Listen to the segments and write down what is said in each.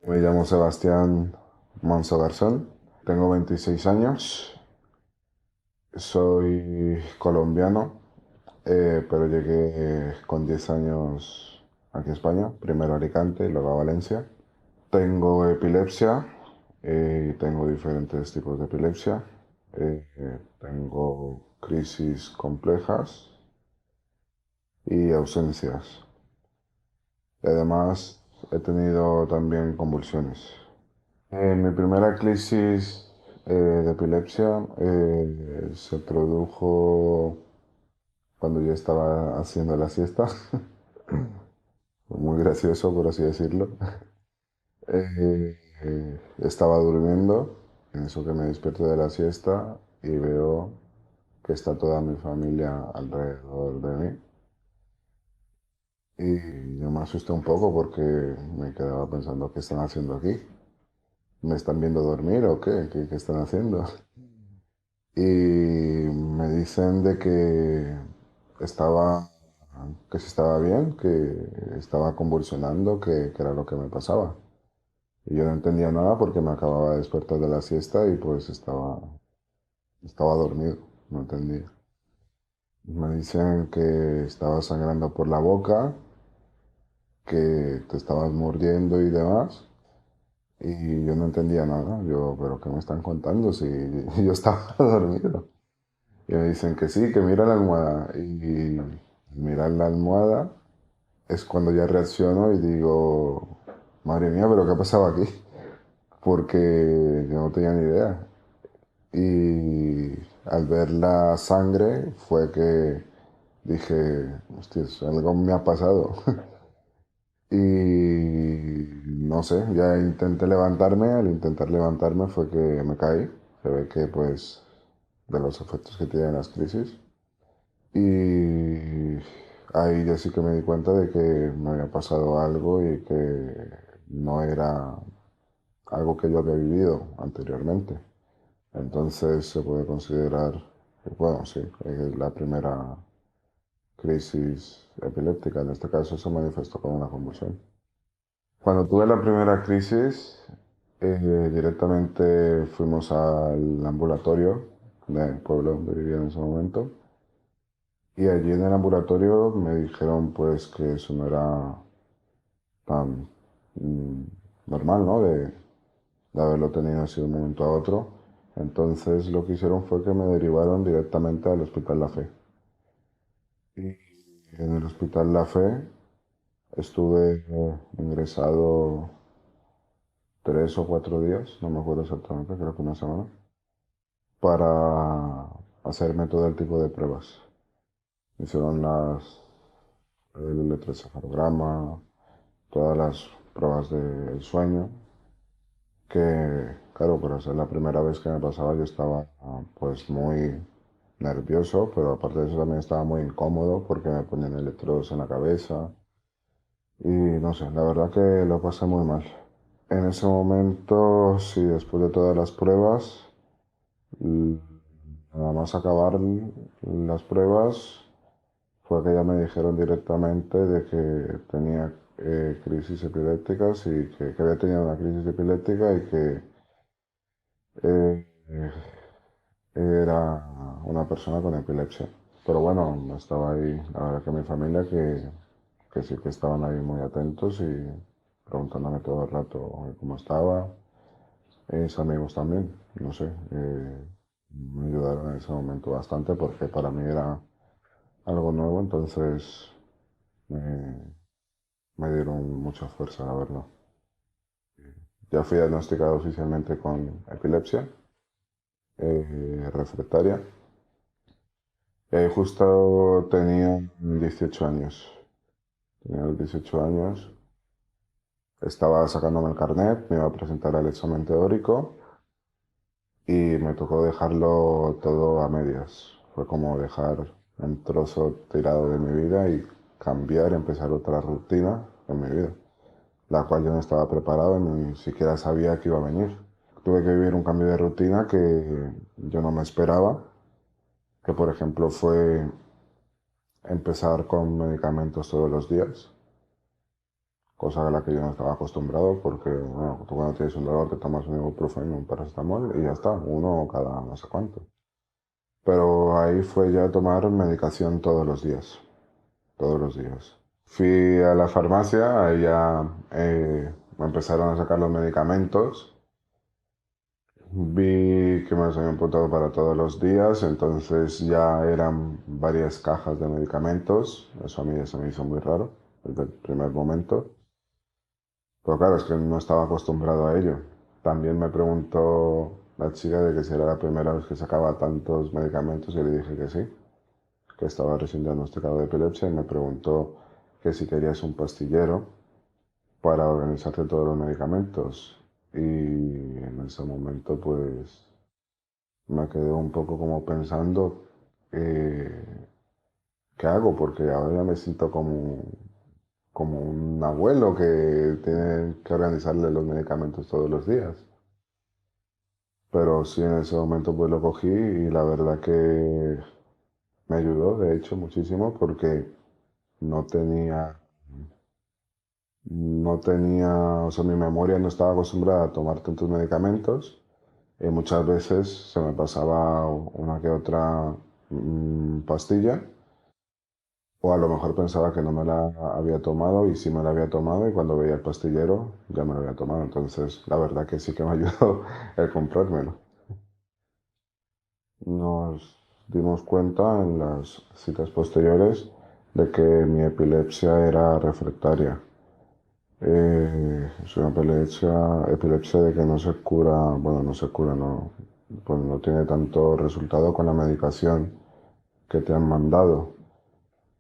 Me llamo Sebastián Monzo Garzón, tengo 26 años, soy colombiano, pero llegué con 10 años aquí a España, primero a Alicante y luego a Valencia. Tengo epilepsia y tengo diferentes tipos de epilepsia. Tengo crisis complejas y ausencias. Y además he tenido también convulsiones. Mi primera crisis de epilepsia se produjo cuando yo estaba haciendo la siesta. Muy gracioso, por así decirlo. Estaba durmiendo, en eso que me despierto de la siesta y veo que está toda mi familia alrededor de mí. Y yo me asusté un poco porque me quedaba pensando, ¿qué están haciendo aquí? ¿Me están viendo dormir o qué? ¿Qué están haciendo? Y me dicen de estaba, que si estaba bien, que estaba convulsionando, que era lo que me pasaba. Y yo no entendía nada porque me acababa de despertar de la siesta y pues estaba dormido, no entendía. Me dicen que estaba sangrando por la boca, que te estabas mordiendo y demás. Y yo no entendía nada. Yo, ¿pero qué me están contando si yo estaba dormido? Y me dicen que sí, que mira la almohada. Y mirar la almohada es cuando ya reacciono y digo, madre mía, pero ¿qué ha pasado aquí? Porque yo no tenía ni idea. Y al ver la sangre fue que dije, hostia, algo me ha pasado. Y no sé, ya intenté levantarme, al intentar levantarme fue que me caí. Se ve que pues de los efectos que tienen las crisis. Y ahí ya sí que me di cuenta de que me había pasado algo y que no era algo que yo había vivido anteriormente. Entonces se puede considerar, bueno, sí, la primera crisis epiléptica. En este caso se manifestó con una convulsión. Cuando tuve la primera crisis, directamente fuimos al ambulatorio del pueblo donde vivía en ese momento. Y allí en el ambulatorio me dijeron pues que eso no era tan mm, normal, ¿no? De haberlo tenido así de un momento a otro. Entonces lo que hicieron fue que me derivaron directamente al Hospital La Fe. Y en el Hospital La Fe estuve ingresado 3 o 4 días, no me acuerdo exactamente, creo que una semana, para hacerme todo el tipo de pruebas. Me hicieron el electroencefalograma, todas las pruebas del sueño, que claro, por ser la primera vez que me pasaba yo estaba pues muy nervioso, pero aparte de eso también estaba muy incómodo porque me ponían electrodos en la cabeza y no sé, la verdad que lo pasé muy mal. En ese momento, sí, después de todas las pruebas, y nada más acabar las pruebas, fue que ya me dijeron directamente de que tenía crisis epilépticas y que había tenido una crisis epiléptica y que eh, era una persona con epilepsia. Pero bueno, estaba ahí, la verdad que mi familia que sí que estaban ahí muy atentos y preguntándome todo el rato cómo estaba. Mis amigos también, no sé, me ayudaron en ese momento bastante porque para mí era algo nuevo, entonces me, me dieron mucha fuerza a verlo. Ya fui diagnosticado oficialmente con epilepsia refractaria. Justo tenía 18 años. Tenía los 18 años. Estaba sacándome el carnet, me iba a presentar al examen teórico y me tocó dejarlo todo a medias. Fue como dejar un trozo tirado de mi vida y cambiar, empezar otra rutina en mi vida, la cual yo no estaba preparado ni siquiera sabía que iba a venir. Tuve que vivir un cambio de rutina que yo no me esperaba, que por ejemplo fue empezar con medicamentos todos los días, cosa a la que yo no estaba acostumbrado porque, bueno, tú cuando tienes un dolor te tomas un ibuprofeno, un paracetamol y ya está, uno cada no sé cuánto. Pero ahí fue ya tomar medicación todos los días. Fui a la farmacia, ahí ya me empezaron a sacar los medicamentos. Vi que me los habían apuntado para todos los días, entonces ya eran varias cajas de medicamentos. Eso a mí ya se me hizo muy raro desde el primer momento. Pero claro, es que no estaba acostumbrado a ello. También me preguntó la chica de que si era la primera vez que sacaba tantos medicamentos y le dije que sí, que estaba recién diagnosticado de epilepsia y me preguntó que si querías un pastillero para organizarte todos los medicamentos. Y en ese momento pues me quedé un poco como pensando, eh, ¿qué hago? Porque ahora ya me siento como un abuelo que tiene que organizarle los medicamentos todos los días. Pero sí, en ese momento pues lo cogí y la verdad que me ayudó, de hecho, muchísimo porque no tenía, o sea, mi memoria no estaba acostumbrada a tomar tantos medicamentos y muchas veces se me pasaba una que otra pastilla. O a lo mejor pensaba que no me la había tomado y sí me la había tomado y cuando veía el pastillero ya me lo había tomado. Entonces, la verdad que sí que me ayudó el comprármelo. Nos dimos cuenta en las citas posteriores de que mi epilepsia era refractaria. Es una epilepsia de que no se cura, bueno, no se cura, no, pues no tiene tanto resultado con la medicación que te han mandado.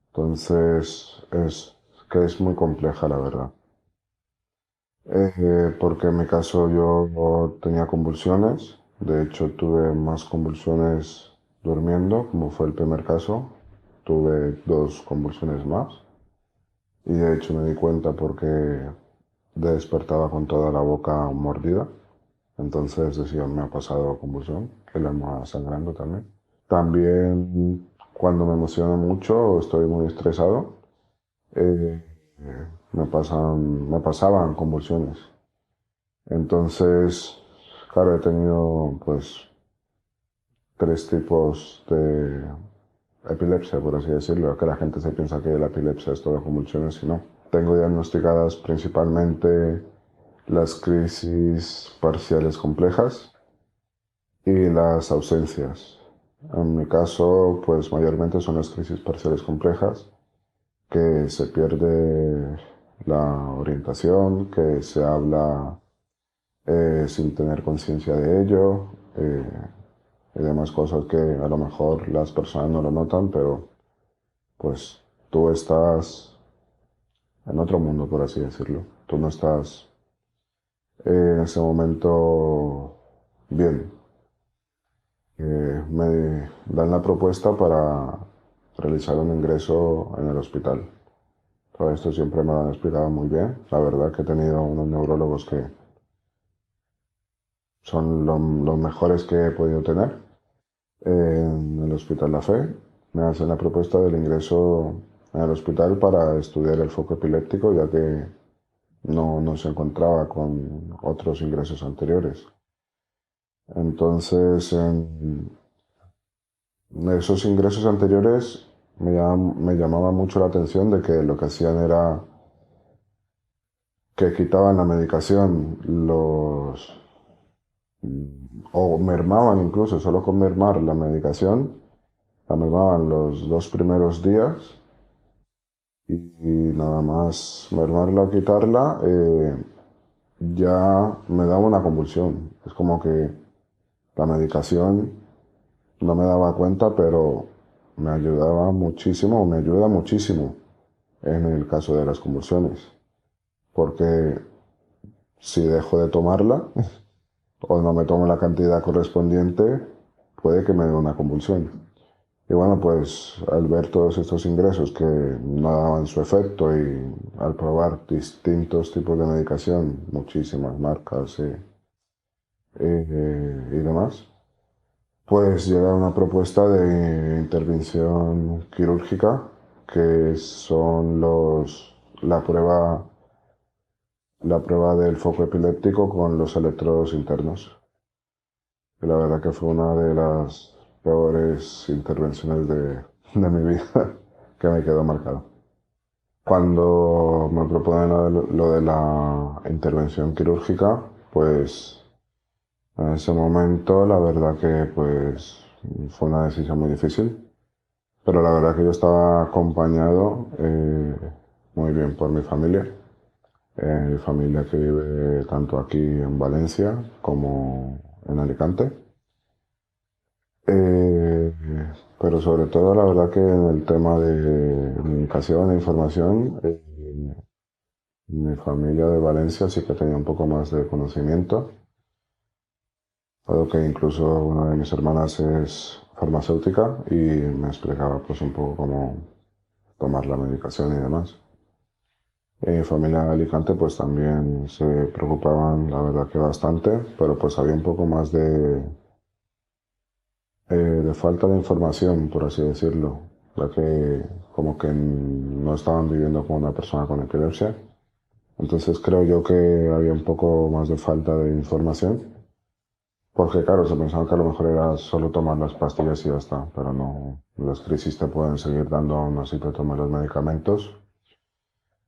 Entonces, es que es muy compleja, la verdad. Porque en mi caso yo tenía convulsiones, de hecho tuve más convulsiones durmiendo, como fue el primer caso, tuve dos convulsiones más y de hecho me di cuenta porque despertaba con toda la boca mordida, entonces decía me ha pasado convulsión y la almohada sangrando también. También cuando me emociono mucho o estoy muy estresado, eh, me pasaban convulsiones. Entonces, claro, he tenido pues tres tipos de epilepsia, por así decirlo, que la gente se piensa que la epilepsia es todo convulsiones y no. Tengo diagnosticadas principalmente las crisis parciales complejas y las ausencias. En mi caso, pues mayormente son las crisis parciales complejas, que se pierde la orientación, que se habla sin tener conciencia de ello y demás cosas que a lo mejor las personas no lo notan, pero pues tú estás en otro mundo, por así decirlo. Tú no estás en ese momento bien. Me dan la propuesta para realizar un ingreso en el hospital. Todo esto siempre me lo han explicado muy bien. La verdad que he tenido unos neurólogos que son los mejores que he podido tener. En el Hospital La Fe me hacen la propuesta del ingreso en el hospital para estudiar el foco epiléptico, ya que no se encontraba con otros ingresos anteriores. Entonces, en esos ingresos anteriores me llamaba mucho la atención de que lo que hacían era que quitaban la medicación, o mermaban incluso, solo con mermar la medicación, la mermaban los dos primeros días y nada más mermarla o quitarla, ya me daba una convulsión. Es como que la medicación no me daba cuenta, pero me ayudaba muchísimo, me ayuda muchísimo en el caso de las convulsiones. Porque si dejo de tomarla o no me tomo la cantidad correspondiente, puede que me dé una convulsión. Y bueno, pues al ver todos estos ingresos que no daban su efecto y al probar distintos tipos de medicación, muchísimas marcas y demás, pues llega una propuesta de intervención quirúrgica, que son la prueba la prueba del foco epiléptico con los electrodos internos. Y la verdad que fue una de las peores intervenciones de mi vida que me quedó marcado. Cuando me proponen lo de la intervención quirúrgica, pues en ese momento la verdad que pues fue una decisión muy difícil, pero la verdad que yo estaba acompañado muy bien por mi familia. Mi familia que vive tanto aquí en Valencia como en Alicante. Eh, pero sobre todo, la verdad que en el tema de comunicación e información, mi familia de Valencia sí que tenía un poco más de conocimiento, dado que incluso una de mis hermanas es farmacéutica y me explicaba pues un poco cómo tomar la medicación y demás. En mi familia de Alicante pues también se preocupaban, la verdad que bastante, pero pues había un poco más de falta de información, por así decirlo, ya que como que no estaban viviendo con una persona con epilepsia. Entonces creo yo que había un poco más de falta de información, porque claro, se pensaba que a lo mejor era solo tomar las pastillas y ya está, pero no, las crisis te pueden seguir dando aún así te tomes los medicamentos.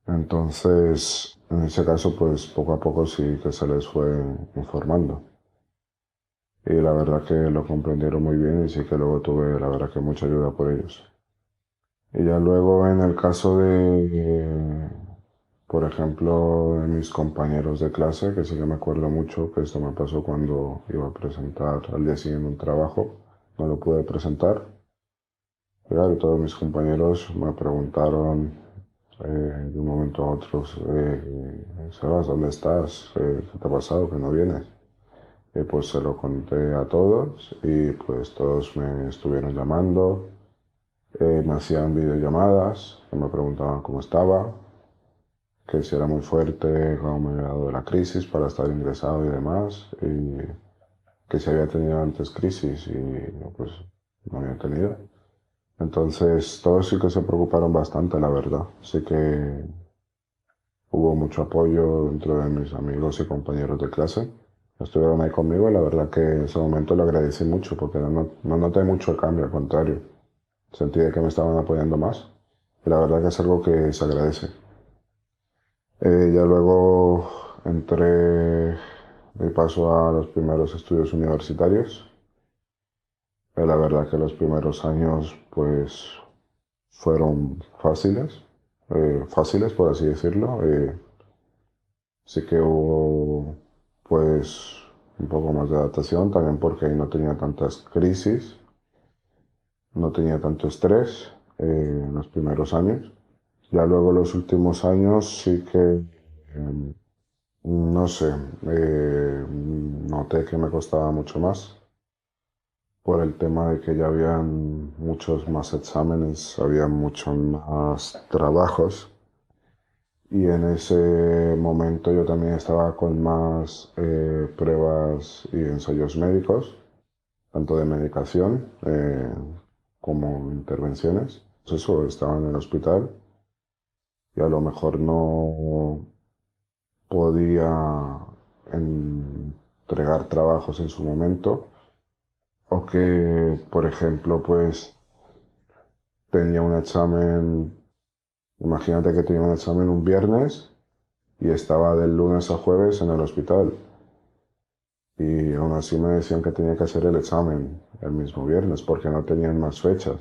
Entonces, en ese caso, pues poco a poco sí que se les fue informando. Y la verdad que lo comprendieron muy bien y sí que luego tuve, la verdad que mucha ayuda por ellos. Y ya luego en el caso por ejemplo, de mis compañeros de clase, que sí que me acuerdo mucho que esto me pasó cuando iba a presentar al día siguiente un trabajo, no lo pude presentar. Y claro, todos mis compañeros me preguntaron de un momento a otro, Sebas, ¿dónde estás? ¿Qué te ha pasado? ¿Que no vienes? Y pues se lo conté a todos y pues todos me estuvieron llamando, me hacían videollamadas, que me preguntaban cómo estaba, que si era muy fuerte, cómo me había dado la crisis para estar ingresado y demás, y que si había tenido antes crisis y no, pues no había tenido. Entonces todos sí que se preocuparon bastante, la verdad. Sí que hubo mucho apoyo dentro de mis amigos y compañeros de clase. Estuvieron ahí conmigo y la verdad que en ese momento lo agradecí mucho porque no noté mucho el cambio, al contrario. Sentí de que me estaban apoyando más y la verdad que es algo que se agradece. Ya luego entré de paso a los primeros estudios universitarios. La verdad que los primeros años pues fueron fáciles por así decirlo. Sí que hubo pues un poco más de adaptación también porque ahí no tenía tantas crisis, no tenía tanto estrés en los primeros años. Ya luego los últimos años sí que no sé, noté que me costaba mucho más por el tema de que ya habían muchos más exámenes, había muchos más trabajos y en ese momento yo también estaba con más pruebas y ensayos médicos, tanto de medicación como intervenciones. Pues eso, estaba en el hospital y a lo mejor no podía entregar trabajos en su momento, o que, por ejemplo, pues tenía un examen, imagínate que tenía un examen un viernes y estaba del lunes a jueves en el hospital y aún así me decían que tenía que hacer el examen el mismo viernes porque no tenían más fechas.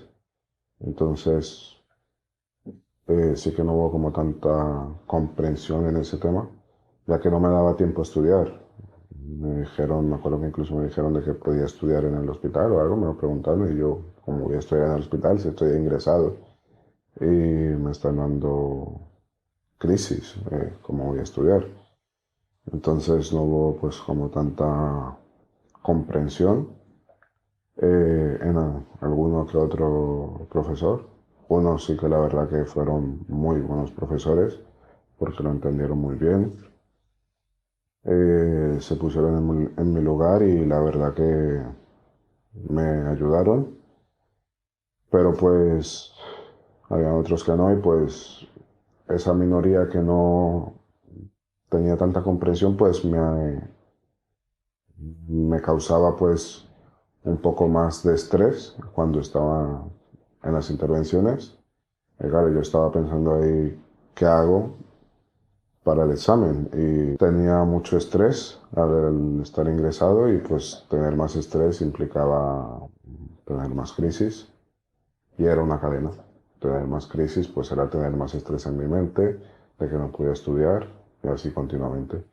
Entonces, sí que no hubo como tanta comprensión en ese tema, ya que no me daba tiempo a estudiar. Me dijeron, me acuerdo que incluso me dijeron de que podía estudiar en el hospital o algo, me lo preguntaron y yo, como voy a estudiar en el hospital si estoy ingresado y me están dando crisis, ¿cómo voy a estudiar? Entonces no hubo pues como tanta comprensión en alguno que otro profesor. Unos sí que la verdad que fueron muy buenos profesores porque lo entendieron muy bien. Se pusieron en mi lugar y la verdad que me ayudaron, pero pues había otros que no y pues esa minoría que no tenía tanta compresión, pues me causaba pues un poco más de estrés cuando estaba en las intervenciones. Y claro, yo estaba pensando ahí, ¿qué hago para el examen? Y tenía mucho estrés al estar ingresado y pues tener más estrés implicaba tener más crisis y era una cadena. Tener más crisis pues era tener más estrés en mi mente, de que no podía estudiar y así continuamente.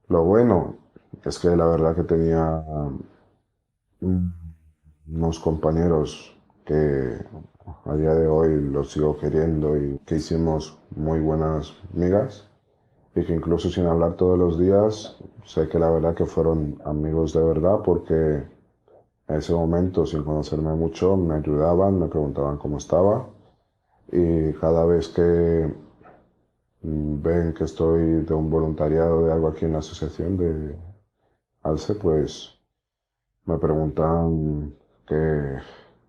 Lo bueno es que la verdad que tenía mm, unos compañeros que a día de hoy los sigo queriendo y que hicimos muy buenas migas y que incluso sin hablar todos los días, sé que la verdad que fueron amigos de verdad porque en ese momento, sin conocerme mucho, me ayudaban, me preguntaban cómo estaba y cada vez que ven que estoy de un voluntariado de algo aquí en la asociación de ALCE, pues me preguntan que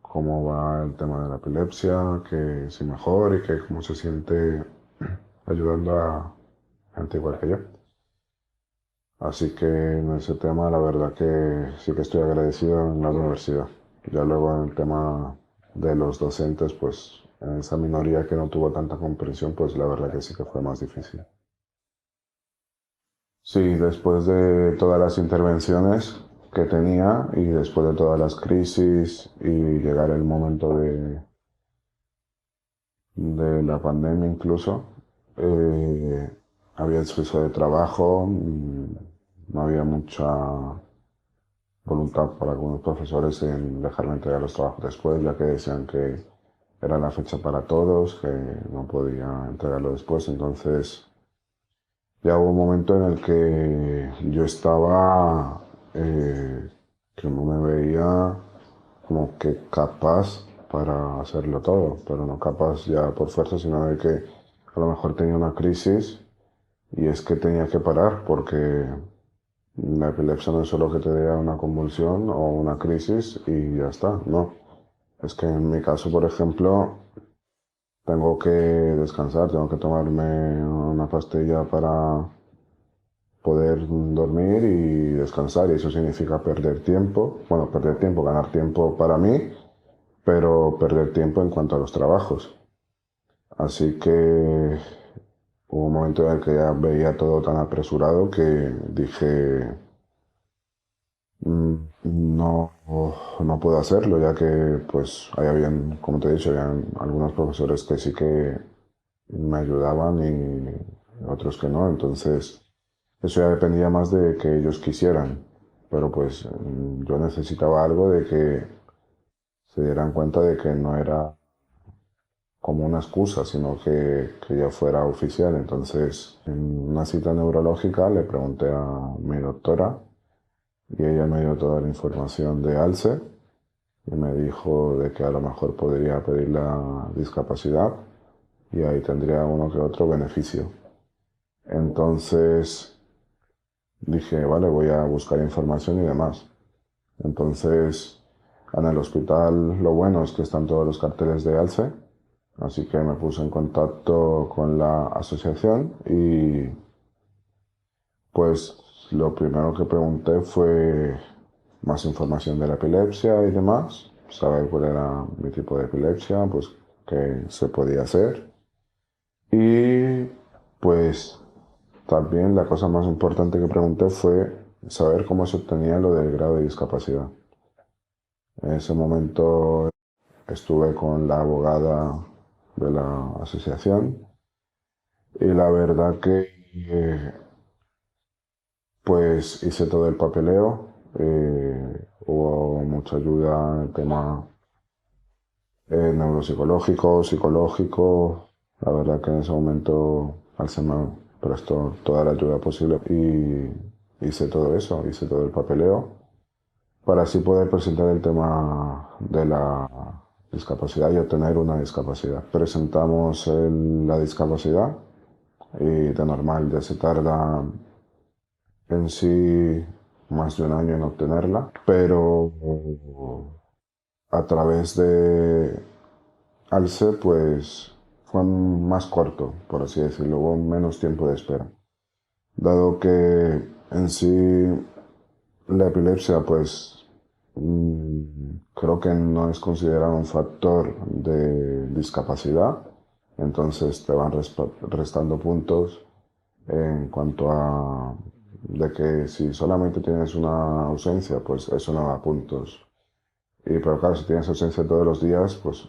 cómo va el tema de la epilepsia, que si mejor y que cómo se siente ayudando a gente igual que yo. Así que en ese tema la verdad que sí que estoy agradecido en la universidad. Ya luego en el tema de los docentes, pues en esa minoría que no tuvo tanta comprensión, pues la verdad que sí que fue más difícil. Sí, después de todas las intervenciones que tenía y después de todas las crisis y llegar el momento de la pandemia incluso, eh, había exceso de trabajo, no había mucha voluntad para algunos profesores en dejarme entregar los trabajos después, ya que decían que era la fecha para todos, que no podía entregarlo después, entonces ya hubo un momento en el que yo estaba, que no me veía como que capaz para hacerlo todo, pero no capaz ya por fuerza, sino de que a lo mejor tenía una crisis y es que tenía que parar porque la epilepsia no es solo que te dé una convulsión o una crisis y ya está, no. Es que en mi caso, por ejemplo, tengo que descansar, tengo que tomarme una pastilla para poder dormir y descansar y eso significa perder tiempo, bueno, perder tiempo, ganar tiempo para mí, pero perder tiempo en cuanto a los trabajos. Así que hubo un momento en el que ya veía todo tan apresurado que dije, no, no puedo hacerlo, ya que pues ahí habían, como te he dicho, habían algunos profesores que sí que me ayudaban y otros que no, entonces eso ya dependía más de que ellos quisieran, pero pues yo necesitaba algo de que se dieran cuenta de que no era como una excusa, sino que ya fuera oficial. Entonces, en una cita neurológica le pregunté a mi doctora y ella me dio toda la información de ALSE y me dijo de que a lo mejor podría pedir la discapacidad y ahí tendría uno que otro beneficio. Entonces dije, vale, voy a buscar información y demás. Entonces, en el hospital lo bueno es que están todos los carteles de ALSE, así que me puse en contacto con la asociación y pues lo primero que pregunté fue más información de la epilepsia y demás, saber cuál era mi tipo de epilepsia, pues qué se podía hacer. Y pues también la cosa más importante que pregunté fue saber cómo se obtenía lo del grado de discapacidad. En ese momento estuve con la abogada de la asociación y la verdad que pues hice todo el papeleo. Hubo mucha ayuda en el tema neuropsicológico, psicológico. La verdad que en ese momento Alce me prestó toda la ayuda posible y hice todo eso, hice todo el papeleo para así poder presentar el tema de la discapacidad y obtener una discapacidad. Presentamos la discapacidad y de normal ya se tarda en sí más de un año en obtenerla, pero a través de Alce pues fue más corto, por así decirlo, hubo menos tiempo de espera. dado que en sí la epilepsia, pues creo que no es considerado un factor de discapacidad, entonces te van restando puntos en cuanto a de que si solamente tienes una ausencia, pues eso no da puntos. Y pero claro, si tienes ausencia todos los días, pues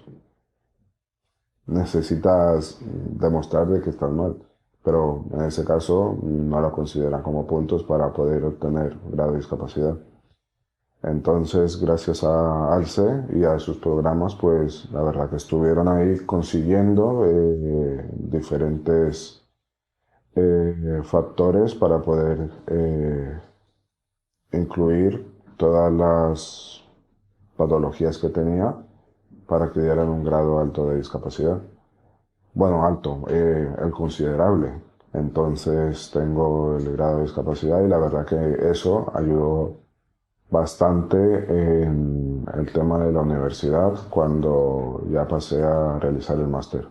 necesitas demostrar de que estás mal. Pero en ese caso no lo consideran como puntos para poder obtener grado de discapacidad. Entonces, gracias a ALCE y a sus programas, pues la verdad que estuvieron ahí consiguiendo diferentes factores para poder incluir todas las patologías que tenía para que dieran un grado alto de discapacidad. Bueno, alto, el considerable. Entonces tengo el grado de discapacidad y la verdad que eso ayudó bastante en el tema de la universidad cuando ya pasé a realizar el máster.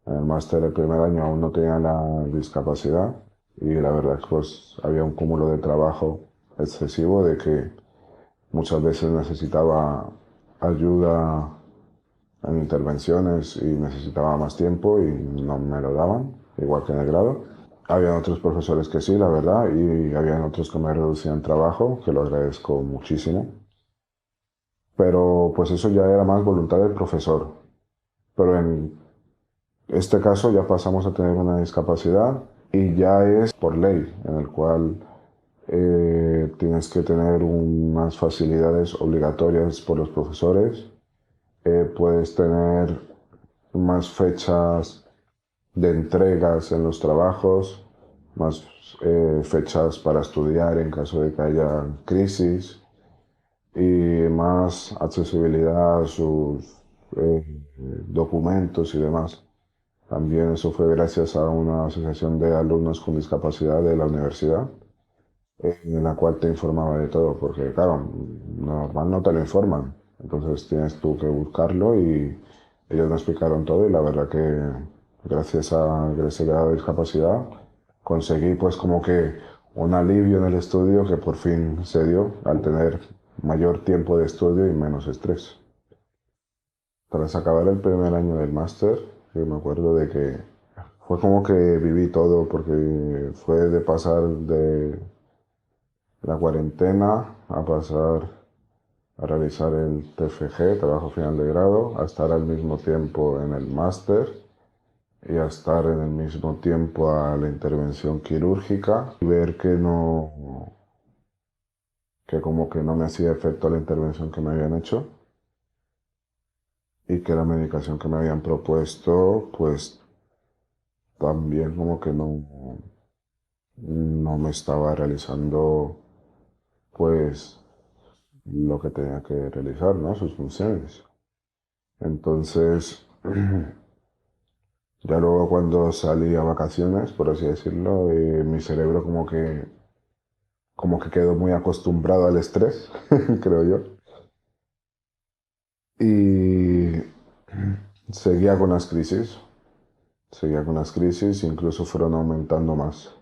En el máster el primer año aún no tenía la discapacidad y la verdad es que pues había un cúmulo de trabajo excesivo de que muchas veces necesitaba ayuda en intervenciones y necesitaba más tiempo y no me lo daban, igual que en el grado. Habían otros profesores que sí, la verdad, y habían otros que me reducían trabajo, que lo agradezco muchísimo. Pero pues eso ya era más voluntad del profesor. Pero en este caso ya pasamos a tener una discapacidad y ya es por ley, en el cual tienes que tener unas facilidades obligatorias por los profesores. Puedes tener más fechas de entregas en los trabajos, más fechas para estudiar en caso de que haya crisis y más accesibilidad a sus documentos y demás. También eso fue gracias a una asociación de alumnos con discapacidad de la universidad, en la cual te informaba de todo, porque claro, normal no te lo informan, entonces tienes tú que buscarlo y ellos me explicaron todo y la verdad que gracias a que se le ha dado discapacidad conseguí pues como que un alivio en el estudio que por fin se dio al tener mayor tiempo de estudio y menos estrés. Tras acabar el primer año del máster, yo me acuerdo de que fue como que viví todo porque fue de pasar de la cuarentena a pasar a realizar el TFG, trabajo final de grado, a estar al mismo tiempo en el máster y a estar en el mismo tiempo a la intervención quirúrgica y ver que no, que como que no me hacía efecto la intervención que me habían hecho y que la medicación que me habían propuesto, pues también como que no me estaba realizando pues lo que tenía que realizar, ¿no? Sus funciones. Entonces, ya luego cuando salí a vacaciones, por así decirlo, mi cerebro como que quedó muy acostumbrado al estrés, creo yo. Y seguía con las crisis, incluso fueron aumentando más.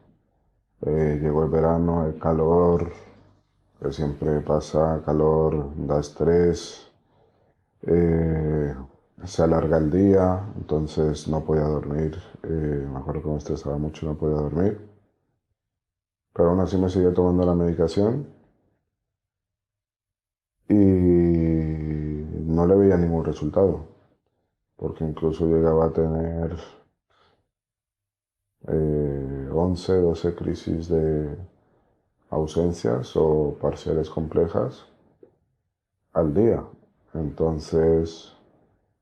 Llegó el verano, el calor, que siempre pasa, calor da estrés, eh, se alarga el día, entonces no podía dormir. Me acuerdo que me estresaba mucho, no podía dormir. Pero aún así me seguía tomando la medicación y no le veía ningún resultado, porque incluso llegaba a tener 11, 12 crisis de ausencias o parciales complejas al día. Entonces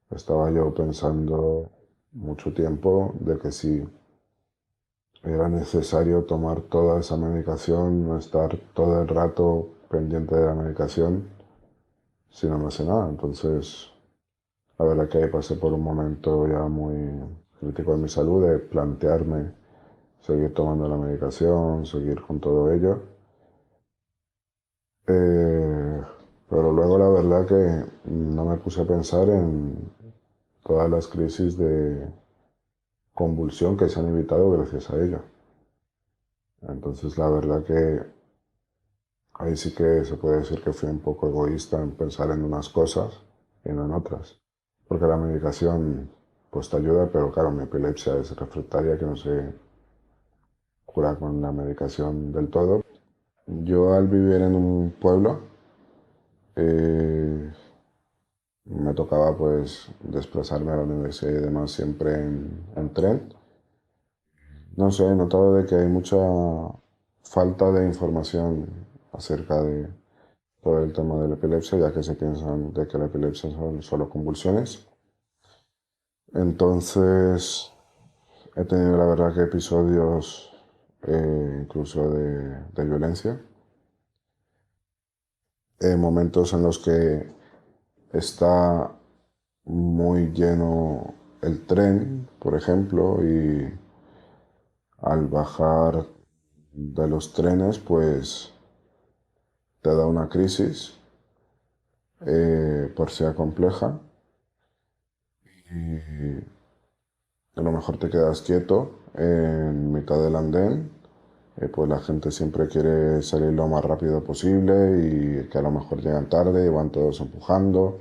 estaba yo pensando mucho tiempo de que si era necesario tomar toda esa medicación, no estar todo el rato pendiente de la medicación si no me hace nada. Entonces, la verdad que ahí pasé por un momento ya muy crítico de mi salud, de plantearme seguir tomando la medicación, seguir con todo ello. Eh, pero luego la verdad que no me puse a pensar en todas las crisis de convulsión que se han evitado gracias a ella. Entonces la verdad que ahí sí que se puede decir que fui un poco egoísta en pensar en unas cosas y no en otras. Porque la medicación pues te ayuda, pero claro, mi epilepsia es refractaria que no se cura con la medicación del todo. Yo al vivir en un pueblo eh, me tocaba pues desplazarme a la universidad y demás siempre en tren. No sé, he notado de que hay mucha falta de información acerca de todo el tema de la epilepsia, ya que se piensan de que la epilepsia son solo convulsiones. Entonces, he tenido la verdad que episodios incluso de violencia, momentos en los que está muy lleno el tren, por ejemplo, y al bajar de los trenes, pues te da una crisis, por sea compleja, y a lo mejor te quedas quieto en mitad del andén, pues la gente siempre quiere salir lo más rápido posible y que a lo mejor llegan tarde y van todos empujando.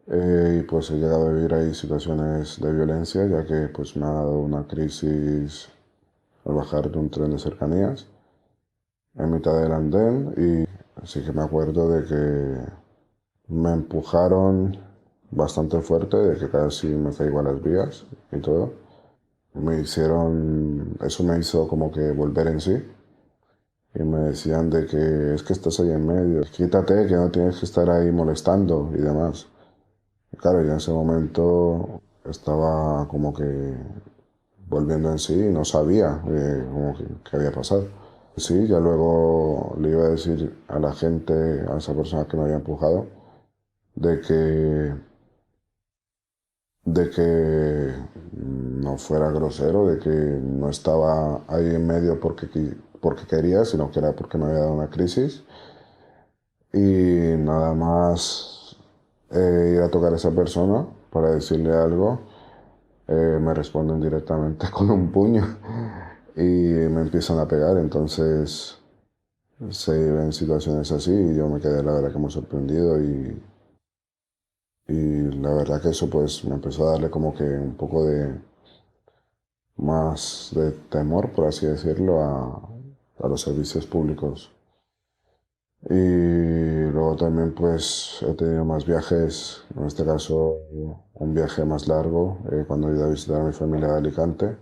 Y pues he llegado a vivir ahí situaciones de violencia, ya que pues me ha dado una crisis al bajar de un tren de cercanías en mitad del andén y sí que me acuerdo de que me empujaron bastante fuerte, de que casi me caigo a las vías y todo. Eso me hizo como que volver en sí y me decían de que es que estás ahí en medio, quítate, que no tienes que estar ahí molestando y demás. Y claro, yo en ese momento estaba como que volviendo en sí y no sabía como que, qué había pasado. Sí, ya luego le iba a decir a la gente, a esa persona que me había empujado, de que, de que no fuera grosero, de que no estaba ahí en medio porque quería, sino que era porque me había dado una crisis. Y nada más ir a tocar a esa persona para decirle algo, me responden directamente con un puño y me empiezan a pegar. Entonces se ven situaciones así y yo me quedé la verdad que muy sorprendido y la verdad que eso pues me empezó a darle como que un poco de más de temor, por así decirlo, a los servicios públicos. Y luego también pues he tenido más viajes, en este caso un viaje más largo, cuando he ido a visitar a mi familia de Alicante,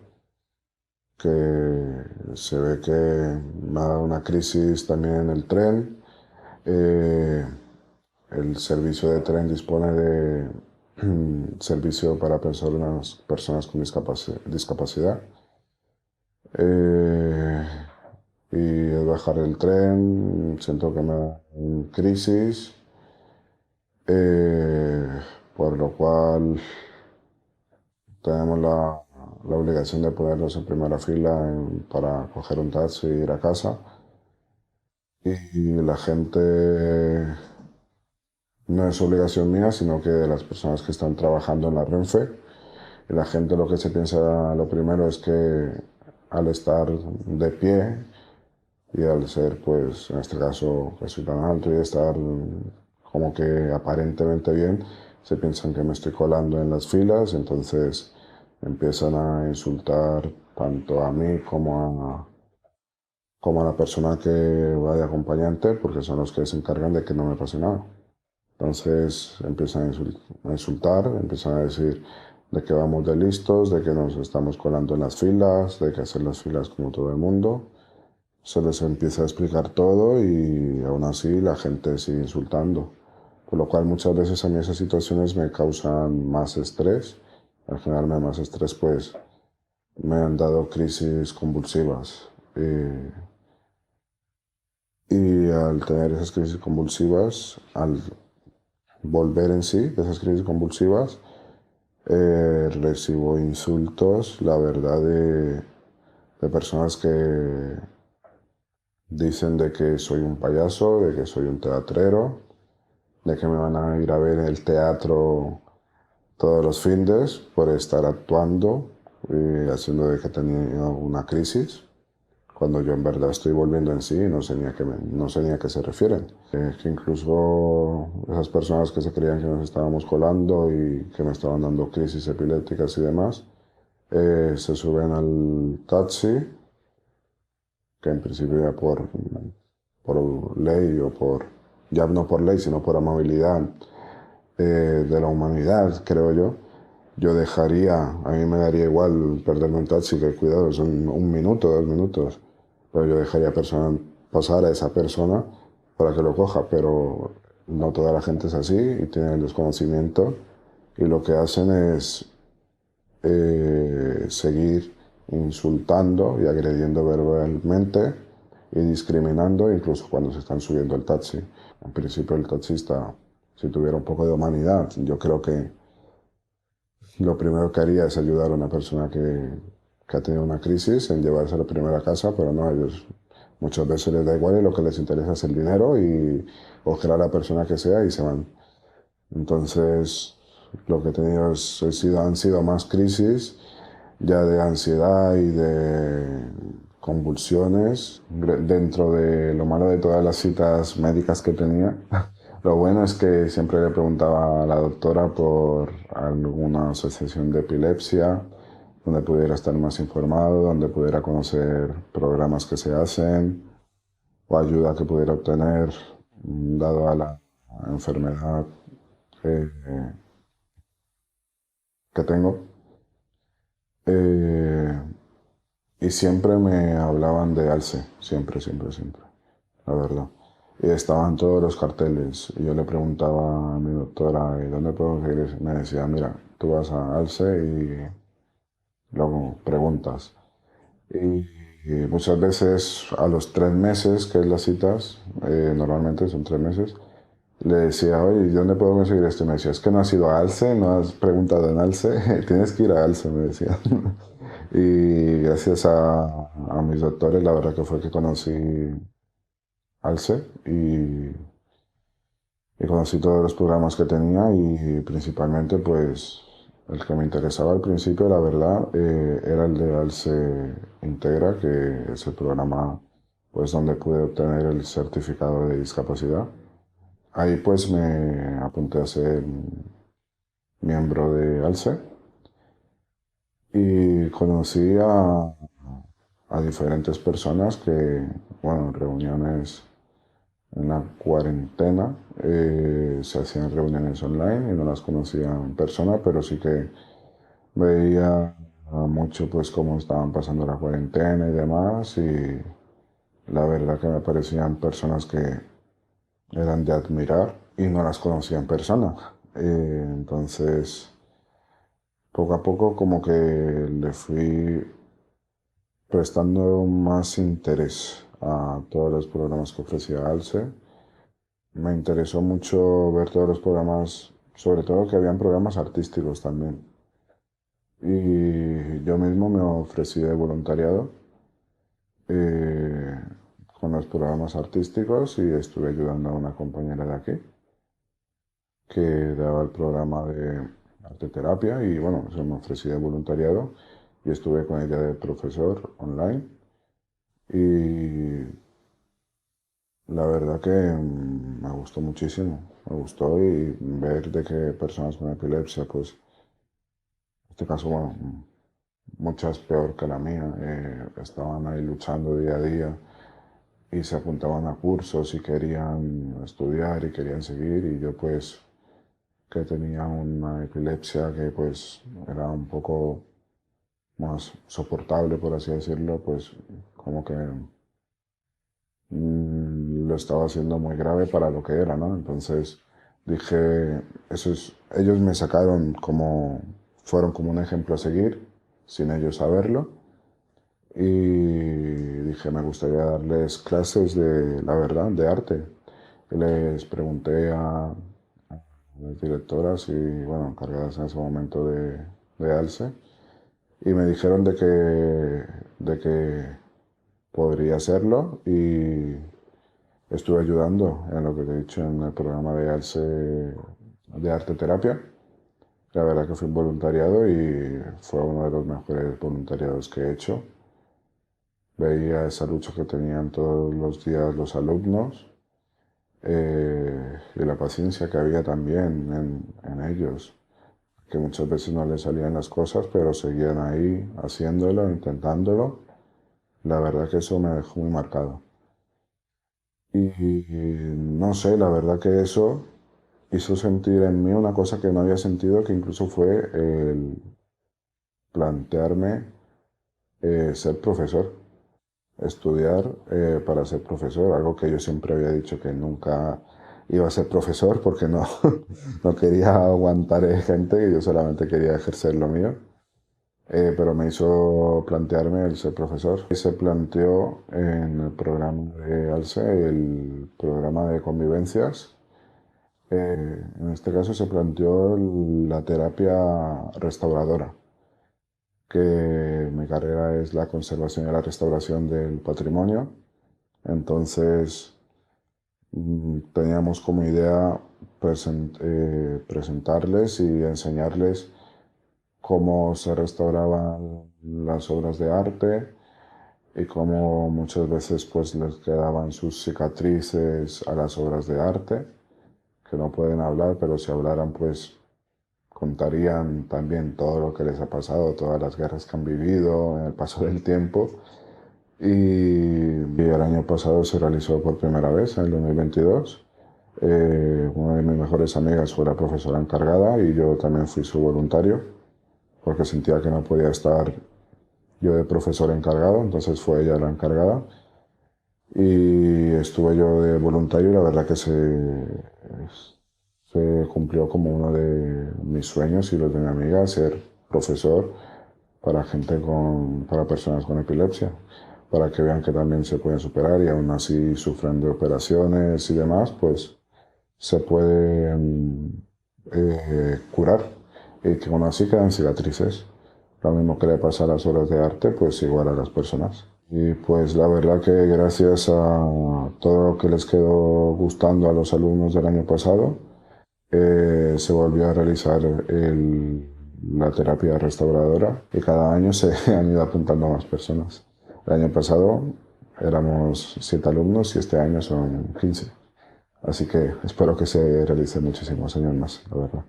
que se ve que me ha dado una crisis también en el tren. Eh, el servicio de tren dispone de servicio para personas con discapacidad. Eh, y al bajar del tren siento que me da crisis, eh, por lo cual tenemos la obligación de ponernos en primera fila para coger un taxi e ir a casa. Y la gente, no es obligación mía, sino que de las personas que están trabajando en la Renfe. Y la gente lo que se piensa lo primero es que al estar de pie y al ser, pues, en este caso, que soy tan alto y estar como que aparentemente bien, se piensan que me estoy colando en las filas, entonces empiezan a insultar tanto a mí como a la persona que va de acompañante, porque son los que se encargan de que no me pase nada. Entonces empiezan a insultar, empiezan a decir de que vamos de listos, de que nos estamos colando en las filas, de que hacer las filas como todo el mundo. Se les empieza a explicar todo y aún así la gente sigue insultando. Por lo cual muchas veces a mí esas situaciones me causan más estrés. Al generarme más estrés, pues me han dado crisis convulsivas. Y al tener esas crisis convulsivas, al volver en sí de esas crisis convulsivas, recibo insultos, la verdad, de personas que dicen de que soy un payaso, de que soy un teatrero, de que me van a ir a ver en el teatro todos los fines por estar actuando y haciendo de que he tenido una crisis. cuando yo en verdad estoy volviendo en sí y no sé ni a qué, no sé ni a qué se refieren. Que incluso esas personas que se creían que nos estábamos colando y que me estaban dando crisis epilépticas y demás, se suben al taxi, que en principio ya por ley o por, ya no por ley, sino por amabilidad de la humanidad, creo yo dejaría, a mí me daría igual perderme un taxi, que cuidado, son un minuto, 2 minutos, pero yo dejaría pasar a esa persona para que lo coja, pero no toda la gente es así y tiene el desconocimiento y lo que hacen es seguir insultando y agrediendo verbalmente y discriminando incluso cuando se están subiendo al taxi. En principio el taxista, si tuviera un poco de humanidad, yo creo que lo primero que haría es ayudar a una persona que ha tenido una crisis en llevarse la primera casa, pero no, a ellos muchas veces les da igual y lo que les interesa es el dinero y coger a la persona que sea y se van. Entonces, lo que he tenido han sido más crisis ya de ansiedad y de convulsiones dentro de lo malo de todas las citas médicas que tenía. Lo bueno es que siempre le preguntaba a la doctora por alguna asociación de epilepsia, donde pudiera estar más informado, donde pudiera conocer programas que se hacen o ayuda que pudiera obtener dado a la enfermedad que, que tengo. Eh, y siempre me hablaban de Alce, siempre, siempre, siempre, la verdad. Y estaban todos los carteles. Y yo le preguntaba a mi doctora, ¿y dónde puedo conseguir? Me decía, mira, tú vas a Alce y luego preguntas. Y muchas veces a los 3 meses, que es las citas, normalmente son 3 meses, le decía, oye, ¿y dónde puedo conseguir esto? Y me decía, es que no has ido a Alce, no has preguntado en Alce, tienes que ir a Alce, me decía. Y gracias a mis doctores, la verdad que fue que conocí Alce y conocí todos los programas que tenía y principalmente pues el que me interesaba al principio, la verdad, era el de Alce Integra, que es el programa pues donde pude obtener el certificado de discapacidad. Ahí pues me apunté a ser miembro de Alce y conocí a diferentes personas que, bueno, en reuniones en la cuarentena se hacían reuniones online y no las conocía en persona, pero sí que veía mucho pues cómo estaban pasando la cuarentena y demás y la verdad que me parecían personas que eran de admirar y no las conocía en persona. Entonces, poco a poco como que le fui prestando más interés a todos los programas que ofrecía Alce. Me interesó mucho ver todos los programas, sobre todo que habían programas artísticos también. Y yo mismo me ofrecí de voluntariado eh, con los programas artísticos y estuve ayudando a una compañera de aquí que daba el programa de arte terapia y bueno, se me ofrecí de voluntariado y estuve con ella de profesor online. Y la verdad que me gustó muchísimo, me gustó y ver de que personas con epilepsia, pues en este caso, bueno, muchas peor que la mía, estaban ahí luchando día a día y se apuntaban a cursos y querían estudiar y querían seguir y yo pues que tenía una epilepsia que pues era un poco más soportable, por así decirlo, pues como que lo estaba haciendo muy grave para lo que era, ¿no? Entonces dije, ellos me sacaron como, fueron como un ejemplo a seguir, sin ellos saberlo, y dije, me gustaría darles clases de, la verdad, de arte. Y les pregunté a las directoras y, bueno, encargadas en ese momento de Alce, y me dijeron de que podría hacerlo y estuve ayudando en lo que te he dicho en el programa de Alce de arte terapia. La verdad que fue un voluntariado y fue uno de los mejores voluntariados que he hecho. veía esa lucha que tenían todos los días los alumnos y la paciencia que había también en ellos, que muchas veces no les salían las cosas, pero seguían ahí haciéndolo, intentándolo. La verdad que eso me dejó muy marcado. Y no sé, la verdad que eso hizo sentir en mí una cosa que no había sentido, que incluso fue el plantearme ser profesor, estudiar para ser profesor, algo que yo siempre había dicho que nunca iba a ser profesor porque no, no quería aguantar gente, que yo solamente quería ejercer lo mío. Pero me hizo plantearme el ser profesor. Y se planteó en el programa de ALCE, el programa de convivencias. En este caso se planteó la terapia restauradora, que mi carrera es la conservación y la restauración del patrimonio. Entonces teníamos como idea presentarles y enseñarles cómo se restauraban las obras de arte y cómo muchas veces pues les quedaban sus cicatrices a las obras de arte, que no pueden hablar, pero si hablaran pues contarían también todo lo que les ha pasado, todas las guerras que han vivido en el paso del tiempo. Y el año pasado se realizó por primera vez, en el 2022. Una de mis mejores amigas fue la profesora encargada y yo también fui su voluntario, porque sentía que no podía estar yo de profesor encargado, entonces fue ella la encargada. Y estuve yo de voluntario y la verdad que se cumplió como uno de mis sueños y los de mi amiga, ser profesor para para personas con epilepsia, para que vean que también se pueden superar y aún así sufren de operaciones y demás, pues se pueden curar y que aún así quedan cicatrices. Lo mismo que le pasa a las obras de arte, pues igual a las personas. Y pues la verdad que gracias a todo lo que les quedó gustando a los alumnos del año pasado, se volvió a realizar la terapia restauradora y cada año se han ido apuntando más personas. El año pasado éramos 7 alumnos y este año son 15. Así que espero que se realice muchísimos años más, la verdad.